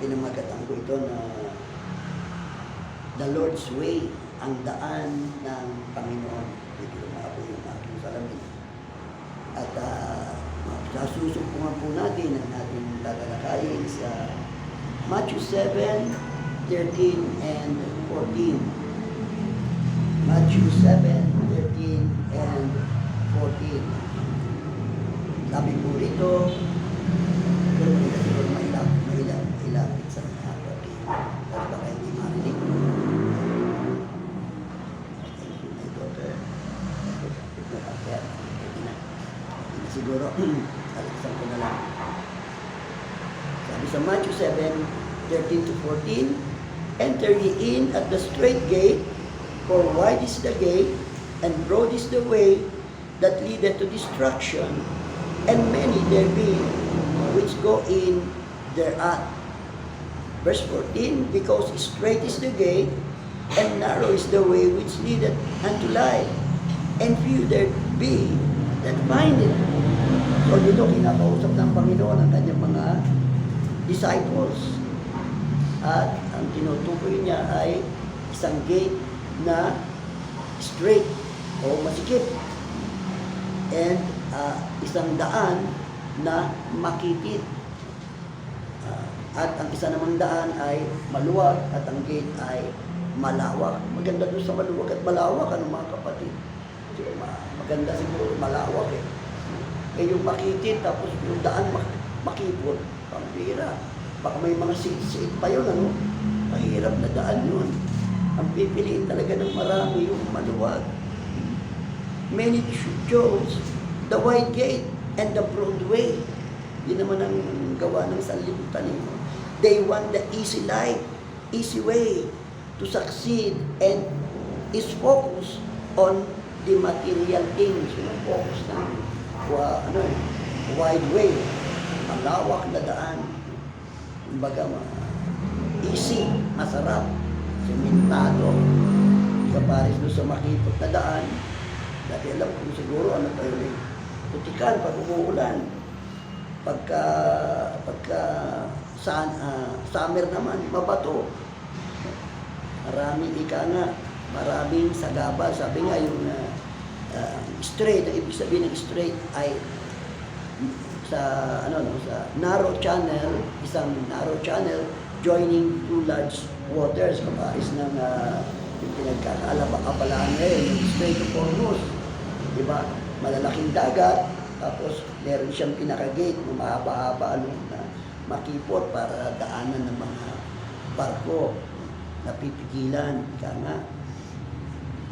pinamagatan ko ito na the Lord's Way, ang daan ng Panginoon. Medyo lumabo yung aking salamin. At sasusumpungan po natin ang ating tatalakayin sa Matthew 7, 13 and 14. Matthew 7, 13 and 14. Sabi po rito, mailapit sa mga kapatid. Kasi baka hindi marinig. Thank you, my daughter. Siguro, alaksan ko na lang. Sabi sa Matthew 7, 13 to 14, enter ye in at the strait gate, for wide is the gate, and broad is the way that leadeth to destruction, and many there be which go in thereat. Verse 14, because strait is the gate, and narrow is the way which leadeth unto life, and few there be that find it. So dito kinakausap ng Panginoon ang kanyang mga disciples. At ang tinutukoy niya ay isang gate na straight o masikip. And isang daan na makitid. At ang isa namang daan ay maluwag at ang gate ay malawak. Maganda doon sa maluwag at malawak, ano mga kapatid? Maganda siguro malawak eh. Eh yung makitid tapos yung daan makipot, pambira. Baka may mga sit pa yun, ano? Mahirap na daan yun. Ang pipiliin talaga ng marami yung maluwag. Many chose the wide gate and the broad way. Yun naman ang gawa ng sanlibutan eh. They want the easy life, easy way to succeed and is focused on the material things. Yung focus ng wide way, malawak na daan. Kumbaga, easy, masarap, simentado. Sa Paris doon sa makipot na daan, dati alam kung siguro ano tayo eh, putikan pag umuulan. Pagka summer naman, mabato. Maraming maraming sagaba. Sabi nga yung straight, ang ibig sabihin ng straight ay sa narrow channel, isang narrow channel joining two large waters, kaparis ng pinagkakaabalahan ngayon, yung Strait of Hormuz, di ba? Malalaking dagat, tapos meron siyang pinaka-gate na mahaba-haba na makipot para daanan ng mga barko na pipigilan, ika nga.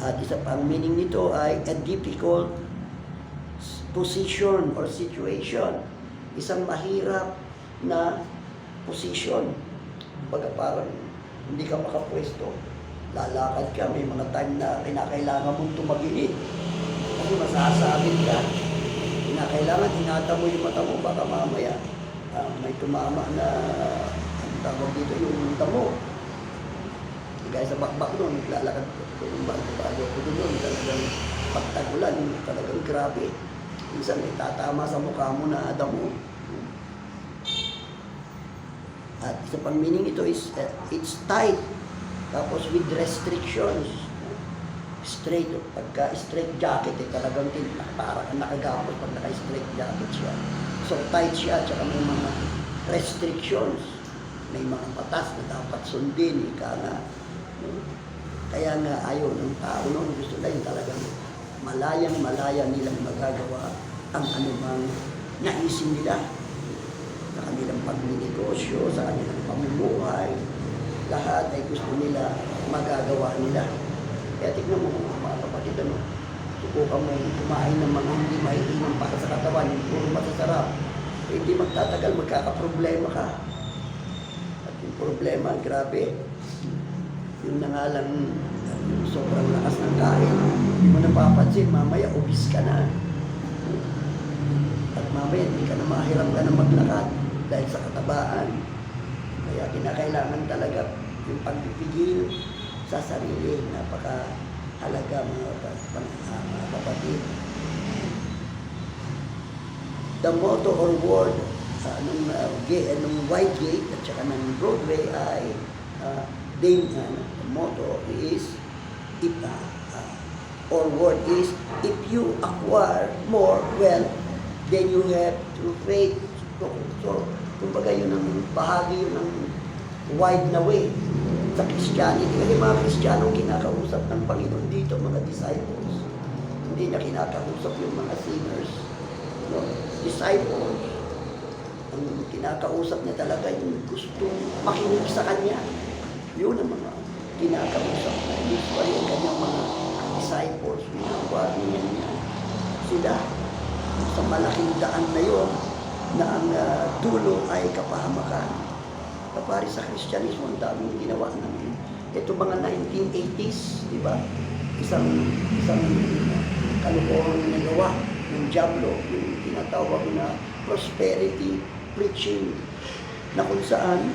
At isa pang meaning nito ay a difficult position or situation. Isang mahirap na position. Baga parang hindi ka makapwesto. Lalakad ka, may mga time na kinakailangan mong tumagilid. Kasi masasabit ka. Kinakailangan, hinata mo yung mata mo, baka mamaya may tumama na, ang tawag dito yung damo. Gaya sa bakbak doon, naglalakad ko yung bago ko doon, talagang pagtagulan, talagang grabe. Minsan may tatama sa mukha mo na damo. At isa pang meaning ito is, it's tight. Tapos with restrictions. Straight, pagka straight jacket, talagang parang nakagapos pag naka-straight jacket siya. So tight siya, tsaka may mga restrictions. May mga batas na dapat sundin, ika nga. Kaya nga ayaw ng tao noon, gusto na yun talagang malayang-malaya nilang magagawa ang anumang naisin nila sa kanilang pagninegosyo, sa kanilang pamumuhay. Lahat ay gusto nila magagawa nila. Kaya tignan mo mga kapatid, subukan mo kumain ng mga hindi maiinom para sa katawan, yung puro masasarap. Eh, hindi magtatagal, magkakaproblema ka. At yung problema, grabe. Yung na nga lang, yung sobrang lakas ng kain, hindi mo napapansin, mamaya obis ka na. At mamaya hindi ka na mahiram ka na maglakad dahil sa katabaan. Kaya kinakailangan talaga yung pagpipigil sa sarili. Napakahalaga mga kapatid. The motto or word nung wide gate at saka ng Broadway ay the motto is if or word is if you acquire more wealth then you have to faith. So kumbaga yun ang bahagi yun ng wide na way sa Christianity. Kasi mga Kristiyano kinakausap ng Panginoon dito, mga disciples. Hindi niya kinakausap yung mga sinners. No? Disciples. Ang kinakausap niya talaga yung gustong makinig sa Kanya. Yun ang mga kinakausap na usually ang Kanyang mga disciples. Minawa niya sila sa malaking daan na yun na ang dulo ay kapahamakan. Kapari sa Kristyanismo, ang daming ginawa ng ito mga 1980s, di ba? Isang kalukuhang nagawa ng Diablo, yung tinatawag na prosperity preaching, na kung saan,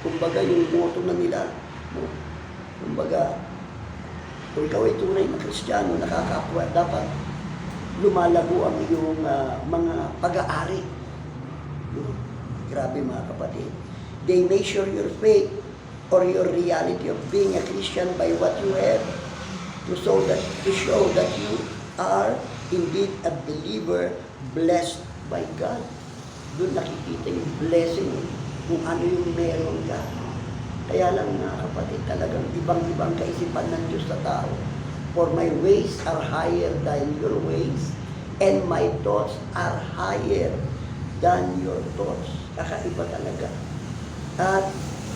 kumbaga yung motto na nila, no? Kumbaga, kung ikaw ay tunay na Kristiyano, nakakapwa, dapat lumalago ang iyong mga pag-aari. Grabe mga kapatid. They measure your faith or your reality of being a Christian by what you have to show that you are indeed a believer blessed by God. Doon nakikita yung blessing kung ano yung meron ka. Kaya lang mga kapatid, talagang ibang-ibang kaisipan ng Diyos sa tao. For my ways are higher than your ways, and my thoughts are higher than your thoughts. Kakaiba talaga. At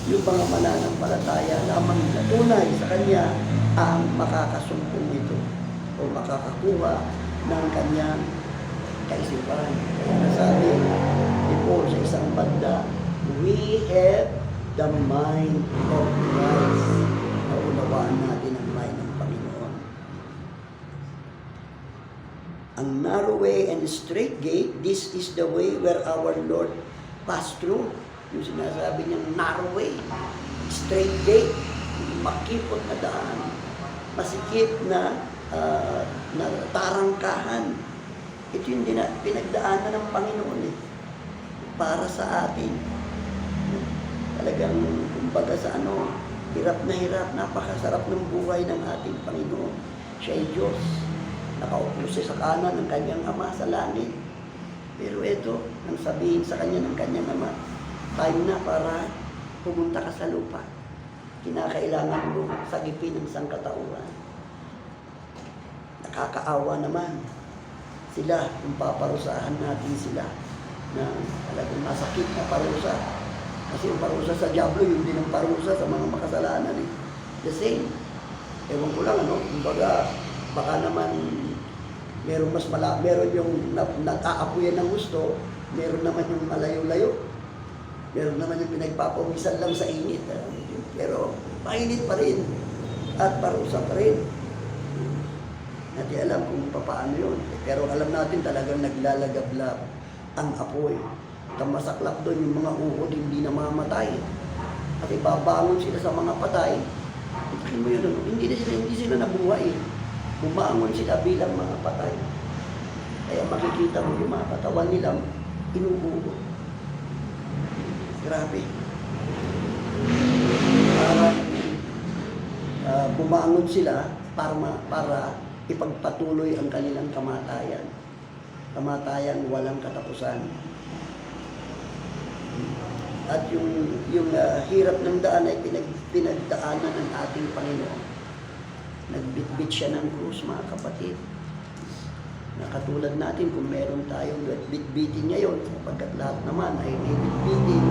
yung mga mananampalataya lamang na tunay sa Kanya ang makakasumpong ito o makakakuha ng Kanyang kaisipan. Kaya nasabi ni Paul sa isang banda, we have the mind of Christ. Naunawaan natin ang mind ng Panginoon. Ang narrow way and straight gate, this is the way where our Lord passed through. Yung sinasabi niyang narrow way, straight gate, makipot na daan, masikip na tarangkahan. Ito yung pinagdaanan ng Panginoon para sa atin. Talagang kumbaga sa hirap na hirap, napakasarap ng buhay ng ating Panginoon. Siya ay Diyos. Nakaupo siya sa kanan ng kanyang Ama sa langit. Pero ito, nang sabihin sa kanya ng kanyang Ama, time na para pumunta ka sa lupa. Kinakailangan mo sagipin ng sangkatauhan. Nakakaawa naman sila kung paparusahan natin sila na talagang masakit na parusa. Kasi yung parusa sa Diablo, yung din ang parusa sa mga makasalanan. The same. Ewan ko lang, kumbaga, baka naman meron yung nag-aapuyan ng gusto, meron naman yung malayo-layo, meron naman yung pinagpapawisan lang sa init. Pero mainit pa rin at parusa pa rin. Hindi alam kung paano yun. Pero alam natin talagang naglalagablab ang apoy. Masaklap doon yung mga uhod hindi namamatay. At ibabangon sila sa mga patay. Tingnan mo yun, hindi sila nabuhay. Bumangon sila bilang mga patay. Kaya makikita mo yung mga katawan nila inubugo. Grabe. Bumangon sila para ipagpatuloy ang kanilang kamatayan. Kamatayan walang katapusan. At yung hirap ng daan ay pinagdaanan ng ating Panginoon. Nagbitbit siya ng krus, mga kapatid. Na katulad natin, kung meron tayong bitbitin ngayon, sapagkat lahat naman ay may bitbitin,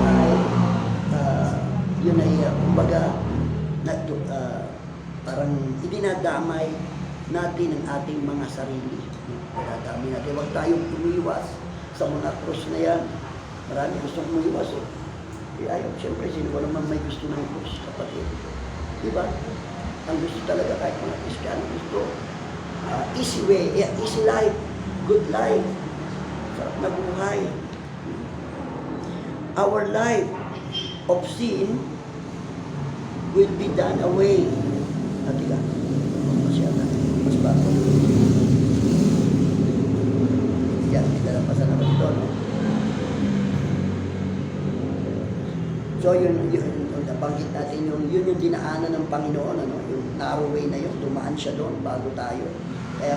ay yun ay kumbaga parang idinadamay natin ang ating mga sarili. Idinadamay natin. Huwag tayong umiwas sa mga krus na yan. Marami gustong umiwas ayaw, siyempre, sino ba naman may gusto ng krus, kapatid? Diba? Ang gusto talaga kahit mga Kristiyano, gusto easy way, easy life, good life, sarap na buhay. Our life of sin will be done away. Natika, masyada, mas bago. Yan, kita lang pasan naman ito, no? So yun nabanggit natin yun yung dinaanan ng Panginoon, ano, yung narrow way na yun, dumaan siya doon bago tayo. Kaya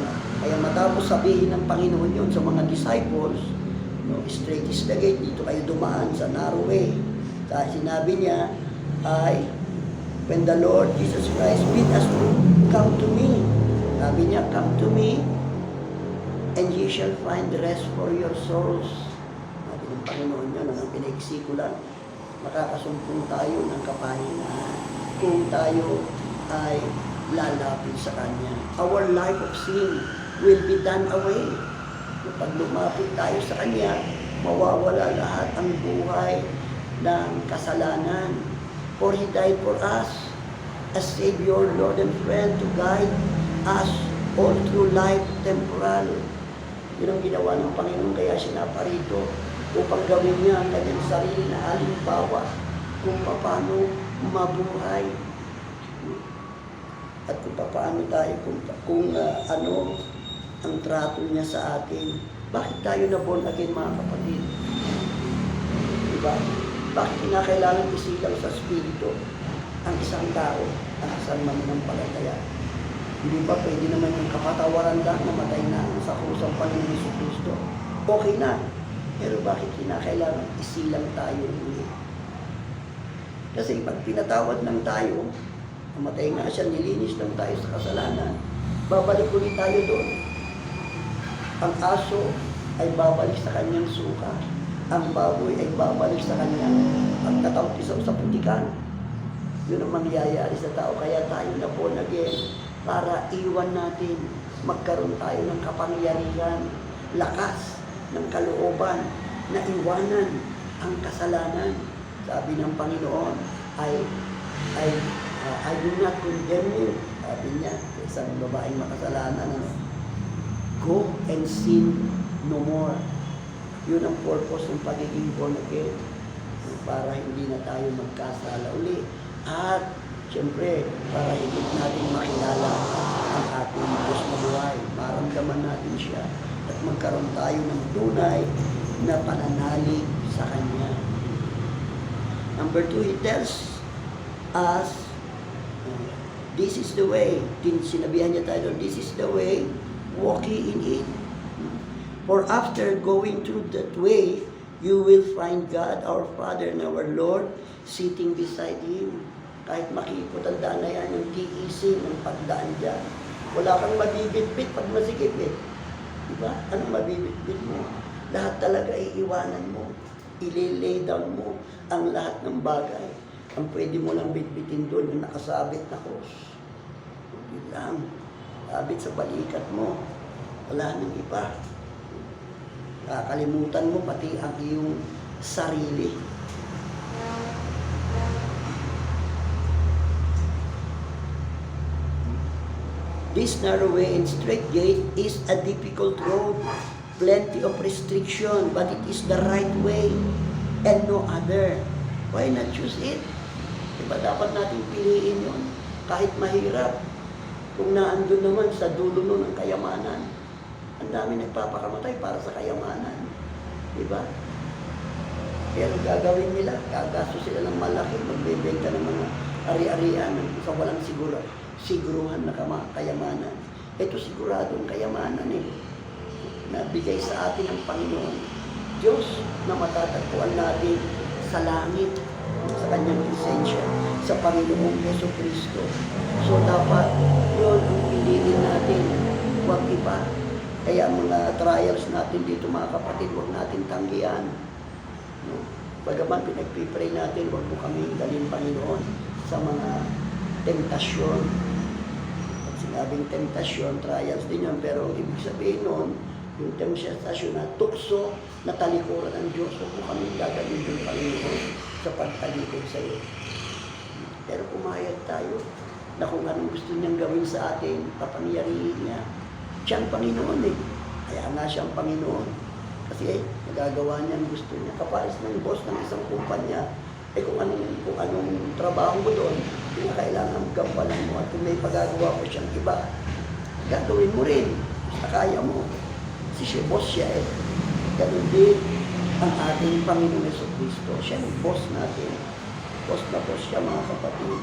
matapos sabihin ng Panginoon yun sa mga disciples, no, straight is the gate, dito kayo dumaan sa narrow way. Kaya sinabi niya ay, when the Lord Jesus Christ bid us to come to me, sabi niya, come to me and ye shall find rest for your souls. Sabi ng Panginoon yun, ang pinaiksikulan, makakasumpong tayo ng kapahingahan kung tayo ay lalapit sa Kanya. Our life of sin will be done away. Pag lumapit tayo sa Kanya, mawawala lahat ang buhay ng kasalanan. For He died for us as Savior, Lord, and friend to guide us all through life temporal. Yun ang ginawa ng Panginoon, kaya siya naparito upang gawin niya ang kanyang sarili na halimbawa kung paano mabuhay at kung paano tayo, kung ano ang trato niya sa atin. Bakit tayo na born again, mga kapatid? Diba? Bakit kinakailangan isilang sa Espiritu ang isang tao, ang isang mananampalataya? Hindi ba pwede naman yung kapatawaran lang, namatay na sa krusang Panginoon Jesucristo? Okay na. Pero bakit kinakailangan isilang tayo ulit? Kasi pag pinatawad lang tayo, namatay nga siya, nilinis lang tayo sa kasalanan, babalik ulit tayo doon. Ang aso ay babalik sa kanyang suka. Ang baboy ay babalik sa kanyang pagtatawtisaw sa putikan. Yun ang mangyayari sa tao. Kaya tayo na born again para iwan natin, magkaroon tayo ng kapangyarihan, lakas ng kalooban na iwanan ang kasalanan. Sabi ng Panginoon I do not condemn you. Sabi niya, isang babaeng makasalanan, go and sin no more. Yun ang purpose ng pagiging born again, para hindi na tayo magkasala uli. At siyempre, para higit natin makilala ang ating Diyos na buhay, maramdaman natin siya at magkaroon tayo ng tunay na pananalig sa Kanya. Number 2, He tells us, this is the way. Sinabihan niya tayo, this is the way, walk ye in it. For after going through that way, you will find God, our Father and our Lord, sitting beside Him. Kahit makikot ang daan na yan, yung tiisin ng pagdaan dyan. Wala kang mabibitbit pag masikip eh. Diba? Anong mabibitbit mo? Lahat talaga iiwanan mo. I-lay down mo ang lahat ng bagay. Ang pwede mo lang bitbitin doon, yung nakasabit na cross. Yun lang. Sabit sa balikat mo. Wala nang iba. Kakalimutan mo pati ang iyong sarili. This narrow way and straight gate is a difficult road, plenty of restriction, but it is the right way and no other. Why not choose it? Diba dapat natin piliin yun? Kahit mahirap, kung naandun naman sa dulo nun ng kayamanan, ang dami nagpapakamatay para sa kayamanan. Diba? Pero gagawin nila, gagasto sila ng malaki, magbebenta ng mga ari-arian sa walang siguruhan na kayamanan. Ito siguradong kayamanan na bigay sa atin ng Panginoon. Diyos na matatagpuan natin sa langit, sa Kanyang presensya, sa Panginoong Jesucristo. So dapat yun ang piliin natin, huwag iba. Kaya mga trials natin dito, mga kapatid, huwag natin tanggihan. No? Bagaman pinagpipray natin, huwag mo kami dalhin, Panginoon, sa mga tentasyon. At sinabing tentasyon, trials din yun, pero ibig sabihin nun, yung tentasyon na tukso na talikuran ng Diyos, huwag mo kami dadalhin yung Panginoon sa pagtalikod sa iyo. Pero pumayag tayo na kung anong gusto niyang gawin sa atin, papangyarihin niya. Siya ang Panginoon Kaya nga siya ang Panginoon. Kasi nagagawa niya ang gusto niya. Kapares ng boss ng isang kumpanya, kung anong trabaho mo doon, kailangan gampanan mo. At kung may pagagawa mo siyang iba, gagawin mo rin. Basta kaya mo. Kasi siya, boss siya Ganun din ang ating Panginoon Jesucristo. Siya ang boss natin. Post na post siya mga kapatid.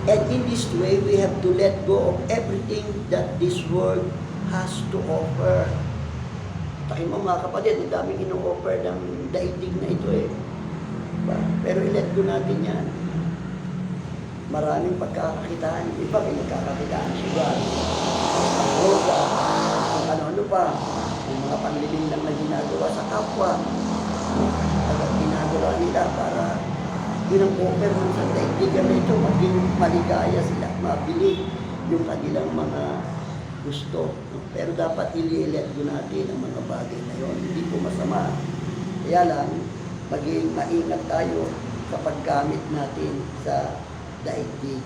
And in this way, we have to let go of everything that this world has to offer. Takin mo mga kapatid, ang daming ino-offer ng daigdig na ito eh. Diba? Pero i-let go natin yan. Maraming pagkakakitaan. Iba, may nagkakakitaan siya. Ang droga, kung ano-ano pa. Yung mga panlibing lang na ginagawa sa kapwa. At ginagawa nila para yun ang offer ng sa daigdigan na ito, maging maligaya sila, mabili yung kanilang mga gusto. Pero dapat i-let go natin ang mga bagay na yun. Hindi po masama. Kaya lang, maging maingat tayo sa paggamit natin sa daigdig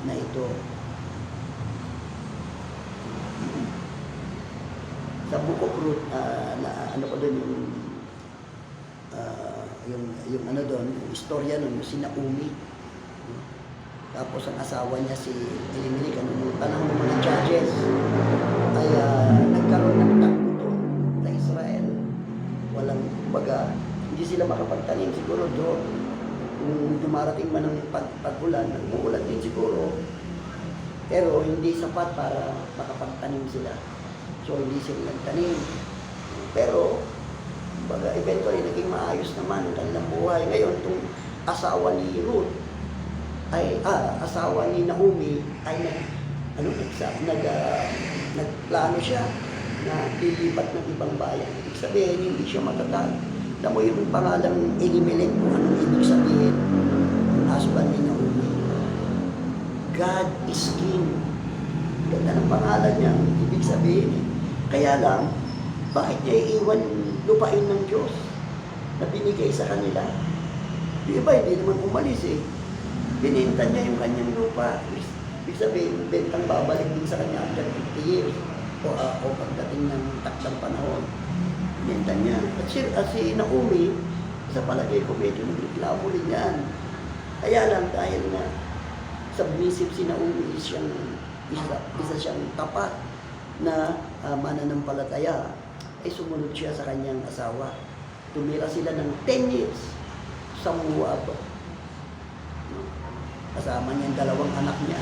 na ito. Sa Book of Ruth, ano ko doon yung ano doon, yung istorya nun, yung si Naomi. Tapos ang asawa niya si Elimelech, nung panahon ng mga judges, ay nagkaroon ng takbo sa Israel. Walang, kumbaga, hindi sila makapagtanim siguro doon. Kung dumarating man ng pag-ulan, nag-uulan din siguro. Pero hindi sapat para makapagtanim sila. So hindi sila nagtanim. Pero baga, eventually, naging maayos naman ang kanilang buhay. Ngayon, itong asawa ni Ruth, asawa ni Naomi, ay nagplano siya na lilipat ng ibang bayan. Ibig sabihin, hindi siya matatag. Alam mo yung pangalang Elimelech, kung anong ibig sabihin, yung husband ni Naomi. God is King. Ganda ng pangalan niya, ibig sabihin. Kaya lang, bakit niya iiwan lupain ng Diyos na binigay sa kanila? Yung iba, hindi naman umalis eh. Bininta niya yung kanyang lupa. Ibig sabihin, bentang babalik din sa kanya after 50 years o pagdating ng takdang panahon. Bininta niya. At si Naomi, sa palagay ko, medyo nagreklamo rin yan. Kaya lang, dahil na submissive si Naomi, isa siyang tapat na mananampalataya, ay sumunod siya sa kanyang asawa. Tumira sila ng 10 years sa Moab. Kasama niya yung dalawang anak niya.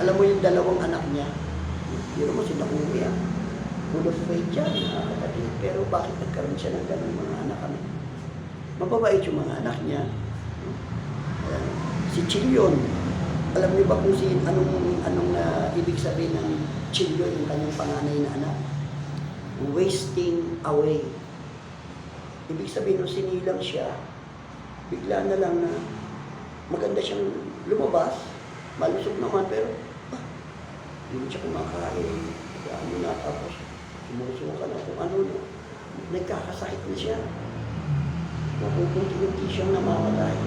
Alam mo yung dalawang anak niya? Pero mo sila uwi yan. Full of faith yan, mga kapatid. Pero bakit nagkaroon siya ng ganun mga anak kami? Mababait yung mga anak niya. Si Chilyon. Alam niyo ba kung anong ibig sabihin ng Chilyon, yung kanyang panganay na anak? Wasting away. Ibig sabihin, nung sinilang siya, bigla na lang na maganda siyang lumabas, malusog naman, pero hindi siya kumakain. Ano na, tapos sumusuka na kung ano na. Nagkakasakit na siya. Mapupunti-unti siyang namamatay.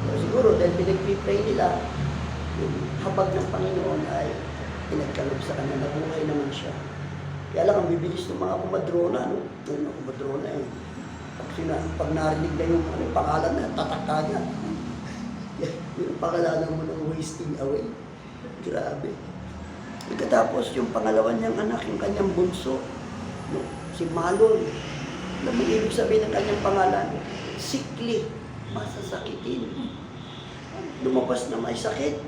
Pero siguro, dahil pinagpipray nila, yung habag ng Panginoon ay pinagkalob sa kanya, nabuhay naman siya. Kaya lang, ang bibilis ng mga kumadrona, no? Yung kumadrona eh. Pag narinig na yung pangalan na, tatak agad. Yung pangalanan mo ng wasting away. Grabe. Pagkatapos, yung pangalawan niyang anak, yung kanyang bunso, no? Si Malon. Alam mo ibig sabihin ng kanyang pangalan? Sickly. Masasakitin. Lumabas na may sakit.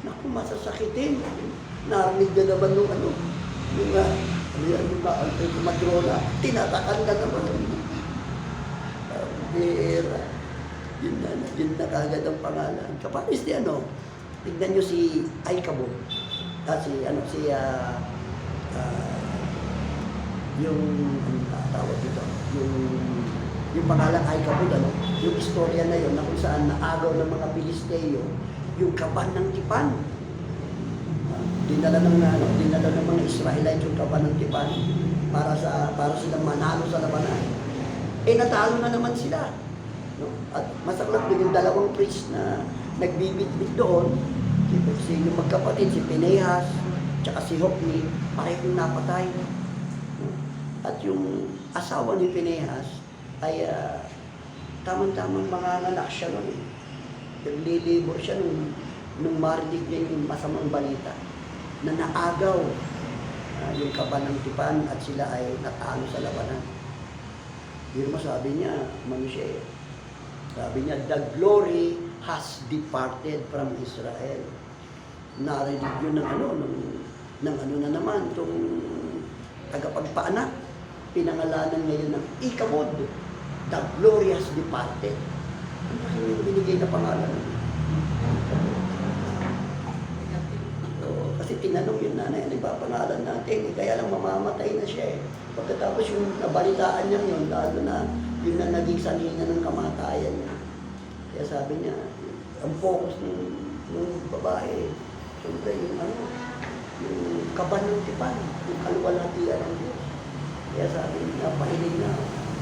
Naku, masasakitin. Narinig na naman nung yung kumadrona, tinatakan na naman. Bira. Yun na kagad ang pangalan. Kapanis di tignan nyo si Aikabod. Yung tawag dito, yung pangalan Aikabod, yung istorya na yun, na kung saan naagaw ng mga Pilisteo, yung kaban ng tipan. Dinala ng mga Israelite yung kaban ng tipan para silang manalo sa labanan. Natalo na naman sila. No? At masaklap din yung dalawang priest na nagbibitbit doon, yung magkapatid, si Pinehas, tsaka si Hopni, parehong napatay. No? At yung asawa ni Pinehas ay tamang-tamang manganganak siya noon. Naglilibor siya nung marinig niya yung masamang balita na naagaw yung kaban ng tipan at sila ay natalo sa labanan. Yun mo sabi niya, siya eh. Sabi niya, the glory has departed from Israel. Narinig yun ng ano na naman, itong tagapagpaanak. Pinangalanan ngayon ng Ikabod. The glory has departed. Ang laki yung binigay na pangalan. Kasi tinanong yung nanay, ano ba pangalan natin? Kaya lang mamamatay na siya eh. Pagkatapos yung nabalitaan niya yun, lalo na yun na naging sanina ng kamatayan niya. Kaya sabi niya, ang focus ng babae, siyempre yung yung kaban ng tipan, yung kaluwalhatian ng Diyos. Kaya sabi niya, pahilig na,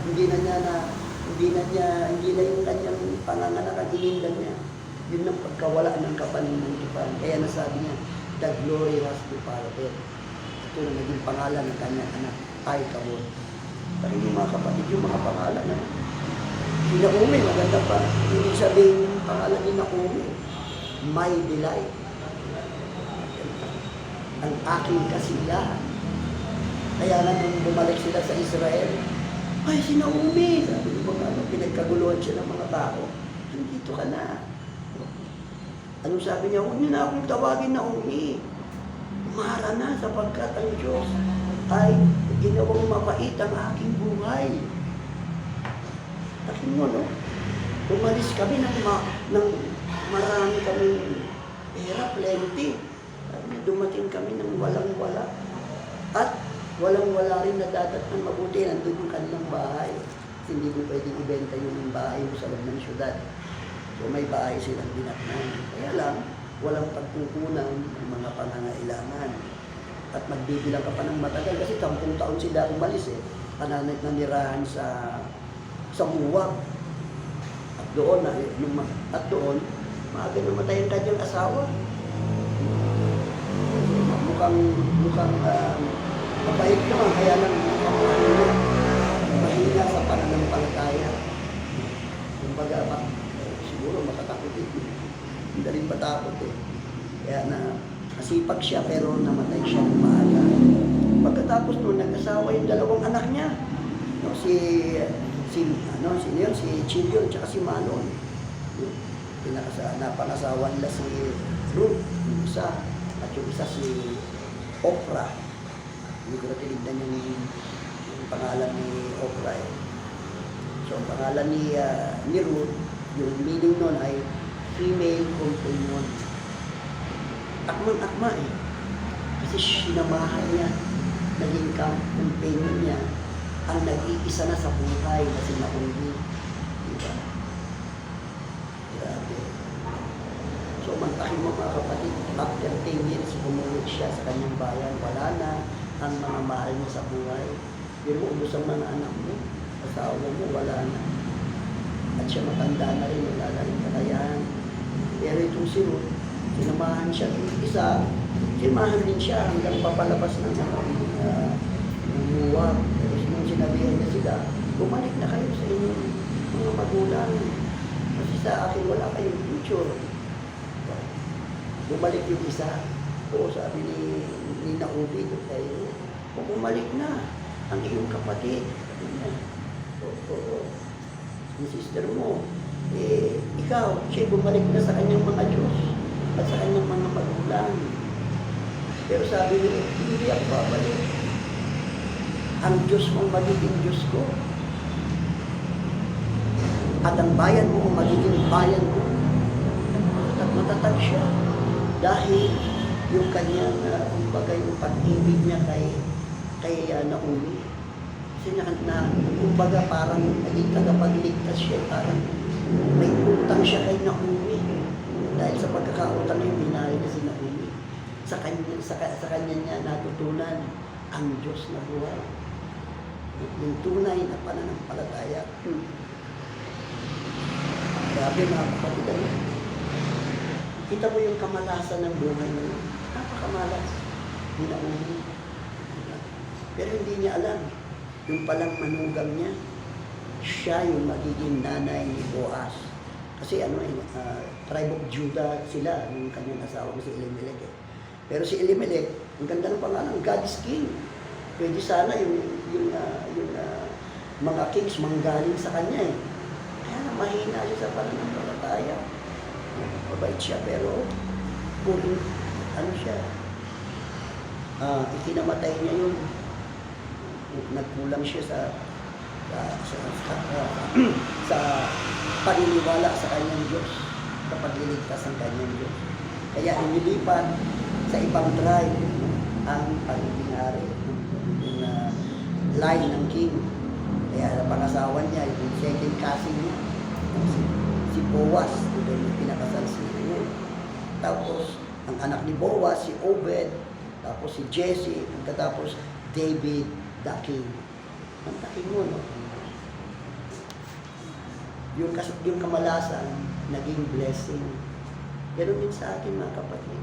hindi na yung kanyang panganganak ang inindan niya. Yun ang pagkawala ng kaban ng tipan. Kaya nasabi niya, the glory has departed. Ito na naging pangalan ng kanyang anak, Ikabod. Pero yung mga kapatid, yung mga pangalan na si Naomi, maganda pa. Hindi sabihin yung pangalan ni Naomi, my delight. Ang aking kasiyahan. Kaya nga nung bumalik sila sa Israel, ay si Naomi, sabi ko pinagkaguluhan siya ng mga tao. Nandito ka na. Anong sabi niya? Huwag niyo na akong tawagin Naomi. Umara na sapagkat ang Diyos ay ginawang mapait ang aking buhay. Takin mo, no? Umalis kami ng marami kaming pera, plenty. Dumating kami ng walang-wala. At walang-wala rin na dadat ng mabuti. Nandun yung kanilang bahay. Hindi mo pwedeng ibenta yung bahay mo sa loob ng syudad. So may bahay silang dinatnan. Kaya lang, walang pagkukunan ng mga pangangailangan. At magbibilang ka pa ng matagal kasi 10 taon sila umalis eh. Pananay na nirahan sa Muwag. At doon, maaga namatay ang kanyang asawa. Mukhang mabait naman, kaya lang mahina sa pananampalataya. Kumbaga, siguro matatakot eh. Hindi rin matakot eh. Kaya nasipag siya pero namatay siya ng maaga. Pagkatapos noon, nag-asawa yung 2 anak niya. No, si Chilyon at si Manon. Napangasawa nila si Ruth, yung isa, at yung isa si Oprah. Hindi ko na tinignan yung pangalan ni Oprah eh. So, ang pangalan ni Ruth, yung meaning nun ay female companion. Akman-akma eh. Kasi sinamahan niya, naging companion niya, ang nag-iisa na sa buhay na si Naomi. Diba? Grabe. So, mantakin mo mga kapatid, after 10 years, bumulit siya sa kanyang bayan. Wala na ang mga mahal niya sa buhay. Pero ubos ang mga anak mo, asawa mo, wala na. At siya matanda na rin, wala na rin kakayahan. Pero itong si Ruth, sinamahan siya yung isa, sinamahan din siya hanggang papalabas ng Muwag. Pero nung sinabihan niya sila, bumalik na kayo sa inyong mga magulang. Kasi sa akin wala kayong future. Bumalik yung isa. Oo, sabi ni Naomi doon kayo, bumalik na ang iyong kapatid. Oo. Yung sister mo, ikaw, siya bumalik na sa kanyang mga Diyos at sa kanyang mga magulang. Pero sabi niya, hindi ako babalik. Ang Diyos mong magiging Diyos ko. At ang bayan mo magiging bayan ko. At matatag siya. Dahil yung kanyang, yung pag-ibig niya kay Naomi. Kasi kumbaga parang naging tagapagligtas siya. Parang may utang siya kay Naomi. Dahil sa pagkakautang niya, minahal niya si Naomi. Sa kanya niya natutunan ang Diyos na buhay. Yung tunay na pananampalataya. Grabe mga kapatid. Kita mo yung kamalasan ng buhay mo. Napakamalas. Ni Naomi. Pero hindi niya alam. Yung palang manugang niya, siya yung magiging nanay ni Boaz. Kasi tribe of Judah sila, yung kanyang asawa ko si Elimelech eh. Pero si Elimelech, ang ganda ng pangalan, God is King. Pwede sana yung mga kings manggaling sa kanya eh. Kaya na mahina siya sa pananampalataya. Mabait siya pero puring, ano siya, ikinamatay niya yun. Nagkulang siya sa sa paniniwala sa kanyang Diyos, sa pagliligtas ng kanyang Diyos. Kaya inilipat sa ibang tribe ang pagiging hari, yung line ng king. Kaya pangasawa niya, yung second cousin niya, si Boaz, yung pinakasal si Ruth. Tapos, ang anak ni Boaz, si Obed, tapos si Jesse, tapos David, the king. Ang taking mo, no? Yung kamalasan, naging blessing. Pero din sa atin, mga kapatid.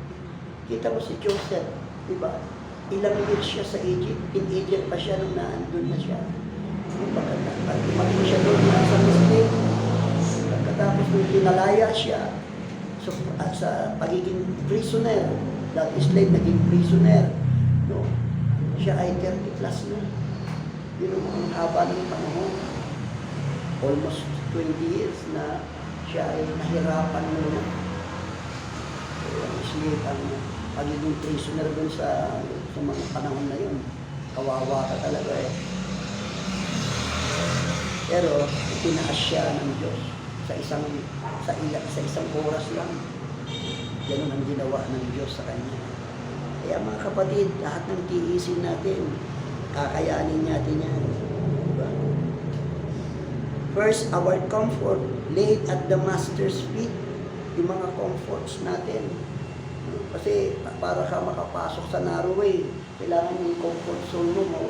Kita mo si Joseph, di ba? Ilang years siya sa Egypt. In Egypt pa siya nung naandun na siya. Maging siya doon sa mistake. Pagkatapos nung pinalaya siya, so, sa pagiging prisoner, dati slave, naging prisoner. No? Siya ay 30 plus na. Yun ang haba ng panahon. Almost 20 years na siya ay nahirapan muna. So, ang slave, ang pagiging prisoner dun sa mga panahon na yun. Kawawa ka talaga eh. Pero, tinaas siya ng Diyos sa isang oras lang. Ganun ang ginawa ng Diyos sa kanya. Kaya mga kapatid, lahat ng tiisin natin, kakayanin natin yan. Diba? First, our comfort laid at the Master's feet. Yung mga comforts natin. Kasi para ka makapasok sa narrow way, kailangan yung comfort zone mo,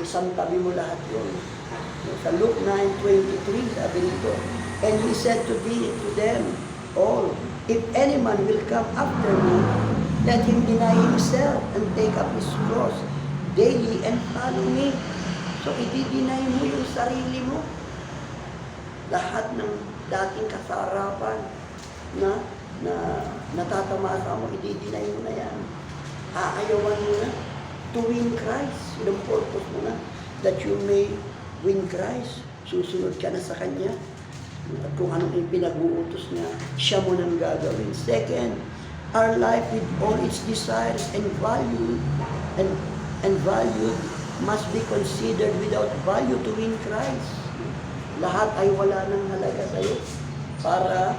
isang tabi mo lahat yun. Sa Luke 9:23, sabi nito, and he said to them all, if any man will come after me, let him deny himself and take up his cross daily and follow me. So, i-deny mo yung sarili mo. Lahat ng dating kasarapan na natatamasa mo, i-deny mo na yan. Aayawan mo na to win Christ. Yung purpose mo na, that you may win Christ. Susunod ka na sa Kanya. At kung anong yung pinag-uutos niya, siya mo nang gagawin. Second, our life with all its desires and value must be considered without value to win Christ. Lahat ay wala nang halaga sa iyo para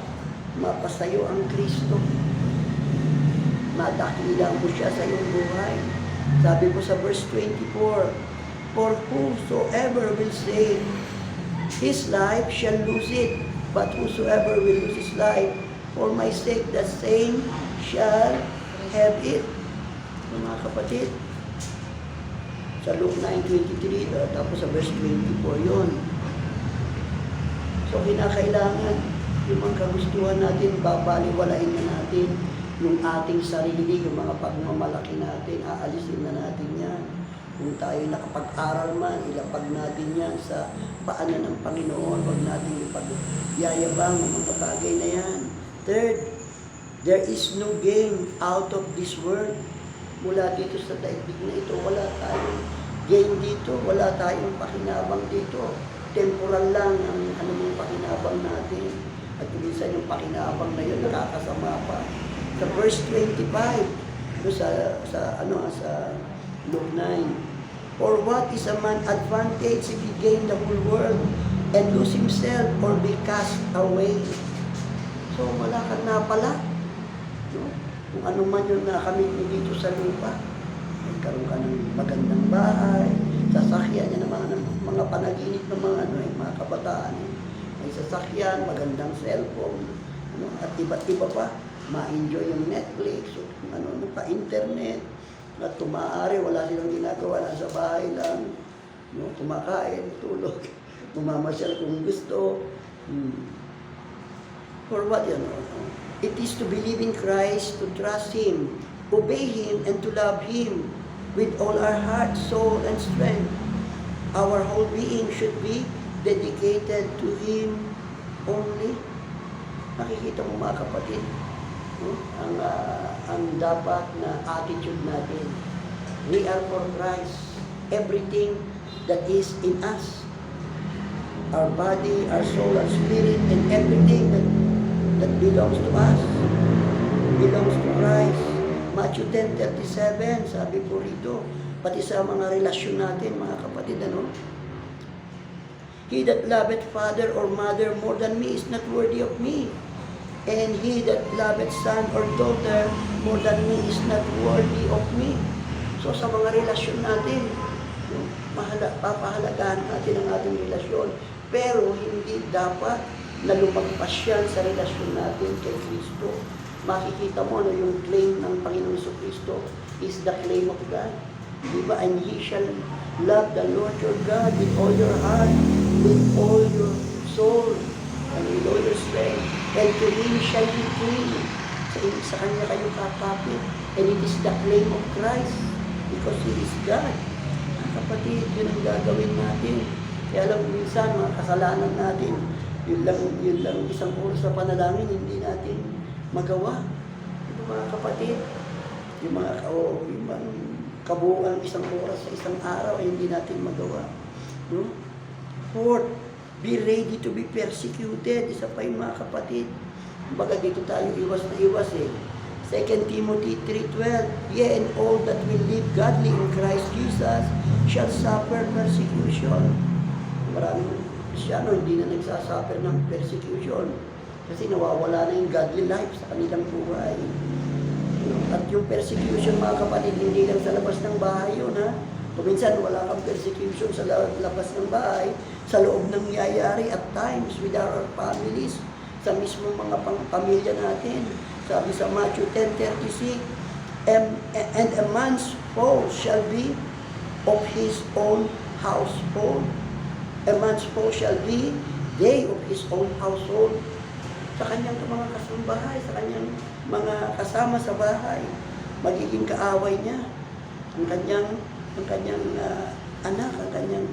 mapasayo ang Kristo. Madakila mo siya sa iyong buhay. Sabi po sa verse 24, for whosoever will save his life shall lose it, but whosoever will lose his life for my sake, the same shall have it. Mga kapatid, sa Luke 9:23, tapos sa verse 24 yun. So, kinakailangan yung mga kagustuhan natin, babaliwalain na natin yung ating sarili, yung mga pagmamalaki natin, aalisin na natin yan. Kung tayo nakapag-aral man, ilapag natin yan sa paanan ng Panginoon, huwag natin ipagyayabang ng mga bagay na yan. Third, there is no gain out of this world. Mula dito sa daigdig na ito, wala tayong gain dito, wala tayong pakinabang dito. Temporal lang ang anumang pakinabang natin. At minsan yung pakinabang na yun, nakakasama pa. Sa verse 25, sa Luke 9, or what is a man advantage if he gain the whole world and lose himself or be cast away? So, wala ka na pala. No? Kung ano man yung nakamit mo dito sa lupa, nagkaroon ka ng magandang bahay, sasakyan niya ng mga panaginip ng mga kabataan. May sasakyan, magandang cellphone, at iba't iba pa. Ma-enjoy yung Netflix, pa-internet, at tumaari, wala silang ginagawa, nasa bahay lang, kumakain, tulog, mamamasyal kung gusto. For what, it is to believe in Christ, to trust Him, obey Him, and to love Him with all our heart, soul, and strength. Our whole being should be dedicated to Him only. Nakikita mo mga kapatid, ang dapat na attitude natin. We are for Christ. Everything that is in us, our body, our soul, our spirit, and everything that belongs to us, belongs to Christ. Matthew 10:37, sabi po rito, pati sa mga relasyon natin, mga kapatid, ano? He that loveth father or mother more than me is not worthy of me. And he that loveth son or daughter more than me is not worthy of me. So sa mga relasyon natin, papahalagahan natin ang ating relasyon. Pero hindi dapat na lumagpas yan sa relasyon natin kay Kristo. Makikita mo ano yung claim ng Panginoon Kristo is the claim of God. Diba? And ye shall love the Lord your God with all your heart, with all your soul, and with all your strength. And to him shall be clean. Sa kanya kayo kakapit. And it is the claim of Christ because he is God. Kapatid, yun ang gagawin natin. Kaya lang minsan, mga kasalanan natin, yun lang isang oras sa panalangin, hindi natin magawa. Ito mga kapatid, yung mga kabuuan isang oras sa isang araw, ay hindi natin magawa. No? Fourth, be ready to be persecuted. Isa pa yung mga kapatid. Baga dito tayo iwas na iwas eh. 2 Timothy 3:12, yea, and all that will live godly in Christ Jesus shall suffer persecution. Maraming Kristyano hindi na nagsasuffer ng persecution kasi nawawala na yung godly life sa kanilang buhay. At yung persecution, mga kapatid, hindi lang sa labas ng bahay yun, ha? Kuminsan wala kang persecution sa labas ng bahay, sa loob ng nangyayari at times with our families, sa mismo mga pamilya natin. Sabi sa Matthew 10:36, and a man's foe shall be of his own household. A man's foe shall be they of his own household. Sa kanyang mga kasambahay, sa kanyang mga kasama sa bahay, magiging kaaway niya. Ang kanyang anak, ang kanyang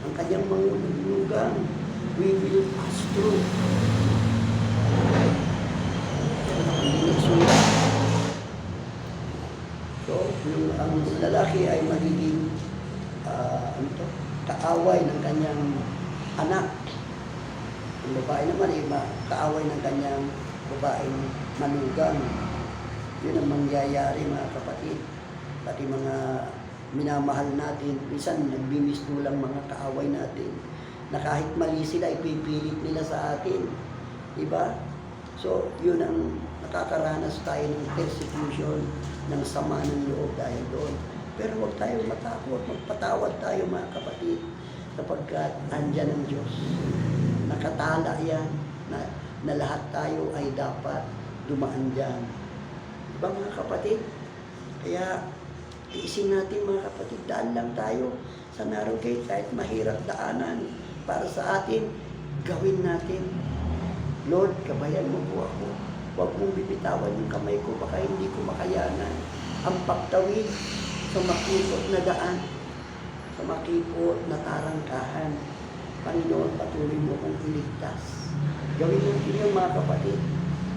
ang kanyang manglulugang. We will pass through. So, ang lalaki ay magiging kaaway ng kanyang anak. Ang babae naman ay kaaway ng kanyang babaeng manugang. Yun ang mangyayari, mga kapatid. Pati mga minamahal natin, minsan nagbimisto lang mga kaaway natin, na kahit mali sila, ipipilit nila sa atin. Diba? So, yun ang nakakaranas tayo ng persecution, ng sama ng loob dahil doon. Pero huwag tayong matakot, magpatawad tayo, mga kapatid, sapagkat andyan ang Diyos. Nakatala yan na lahat tayo ay dapat dumaan dyan. Diba, mga kapatid? Kaya, tiisin natin, mga kapatid, daan lang tayo sa narrow gate kahit mahirap daanan. Para sa atin, gawin natin. Lord, gabayan mo po ako. Huwag mong bibitawan yung kamay ko, baka hindi ko makayanan. Ang pagtawid sa makipot na daan, sa makipot na tarangkahan. Panginoon, patuloy mo kong iligtas. Gawin mo din mga kapatid.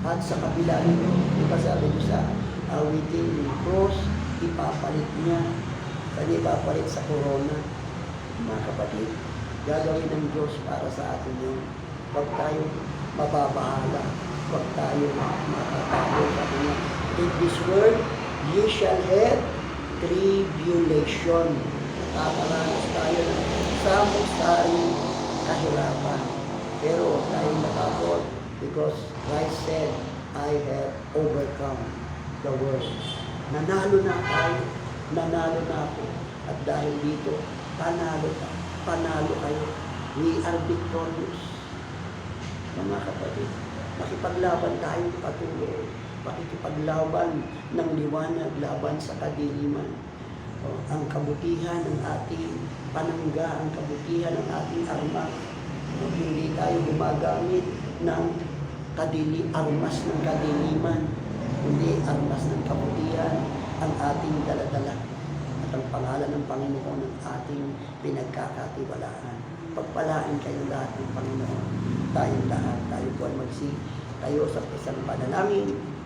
At sa kabila nito, sabi ko sa awiting yung cross, ipapalit niya. Kanya ipapalit sa corona. Mga kapatid, gagawin ng Diyos para sa atin yun. Huwag tayo mababahala. Huwag tayo matatalo sa kanya. In this world, ye shall have tribulation. Nakakaranas tayo ng samot-saring kahirapan. Pero huwag tayong matakot because Christ said, I have overcome the world. Nanalo na tayo. Nanalo na ako. At dahil dito, panalo kayo. We are victorious. Mga kapatid, makipaglaban tayo patuloy. Makikipaglaban ng liwanag, laban sa kadiliman. Ang kabutihan ng ating panangga, ang kabutihan ng ating armas. Hindi tayo gumagamit ng armas ng kadiliman. Hindi armas ng kabutihan ang ating daladala. At ang pangalan ng Panginoon ang ating pinagkakatiwalaan. Pagpalaan kayo lahat ng Panginoon. Tayong lahat, tayo po ay tayo sa isang panalangin.